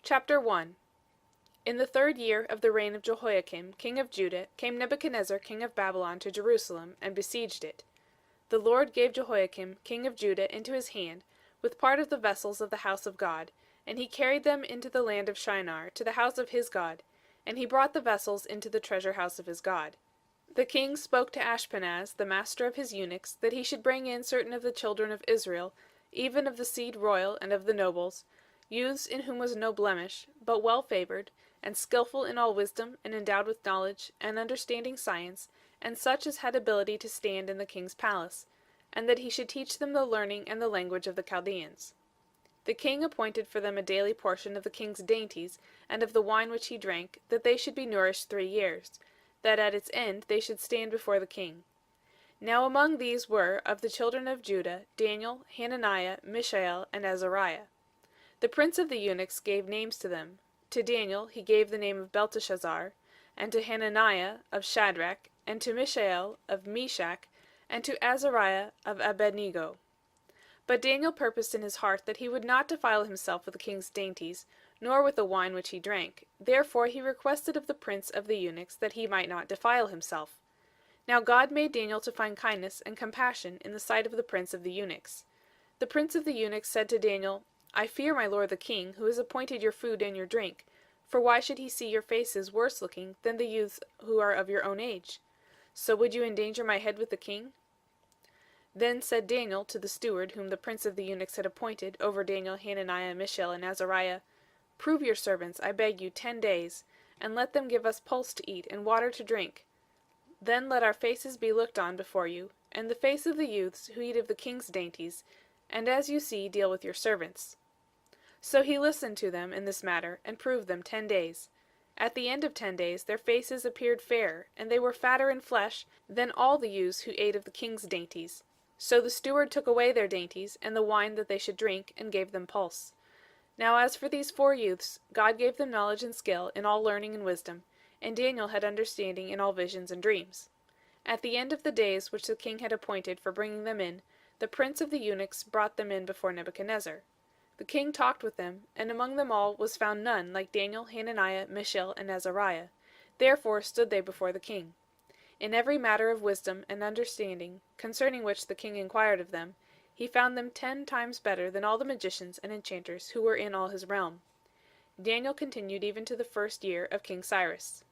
Chapter 1. In the 3rd year of the reign of Jehoiakim king of Judah came Nebuchadnezzar king of Babylon to Jerusalem, and besieged it. The Lord gave Jehoiakim king of Judah into his hand, with part of the vessels of the house of God, and he carried them into the land of Shinar, to the house of his God, and he brought the vessels into the treasure house of his God. The king spoke to Ashpenaz, the master of his eunuchs, that he should bring in certain of the children of Israel, even of the seed royal and of the nobles, youths in whom was no blemish, but well favored, and skillful in all wisdom, and endowed with knowledge, and understanding science, and such as had ability to stand in the king's palace, and that he should teach them the learning and the language of the Chaldeans. The king appointed for them a daily portion of the king's dainties, and of the wine which he drank, that they should be nourished 3 years, that at its end they should stand before the king. Now among these were, of the children of Judah, Daniel, Hananiah, Mishael, and Azariah. The prince of the eunuchs gave names to them. To Daniel he gave the name of Belteshazzar, and to Hananiah of Shadrach, and to Mishael of Meshach, and to Azariah of Abednego. But Daniel purposed in his heart that he would not defile himself with the king's dainties, nor with the wine which he drank. Therefore he requested of the prince of the eunuchs that he might not defile himself. Now God made Daniel to find kindness and compassion in the sight of the prince of the eunuchs. The prince of the eunuchs said to Daniel, I fear my lord the king, who has appointed your food and your drink. For why should he see your faces worse looking than the youths who are of your own age? So would you endanger my head with the king? Then said Daniel to the steward whom the prince of the eunuchs had appointed over Daniel, Hananiah, Mishael, and Azariah, Prove your servants, I beg you, 10 days, and let them give us pulse to eat and water to drink. Then let our faces be looked on before you, and the face of the youths who eat of the king's dainties, and as you see, deal with your servants. So he listened to them in this matter, and proved them 10 days. At the end of 10 days their faces appeared fair, and they were fatter in flesh than all the youths who ate of the king's dainties. So the steward took away their dainties, and the wine that they should drink, and gave them pulse. Now as for these 4 youths, God gave them knowledge and skill in all learning and wisdom, and Daniel had understanding in all visions and dreams. At the end of the days which the king had appointed for bringing them in, the prince of the eunuchs brought them in before Nebuchadnezzar. The king talked with them, and among them all was found none like Daniel, Hananiah, Mishael, and Azariah. Therefore stood they before the king. In every matter of wisdom and understanding, concerning which the king inquired of them, he found them 10 times better than all the magicians and enchanters who were in all his realm. Daniel continued even to the 1st year of King Cyrus.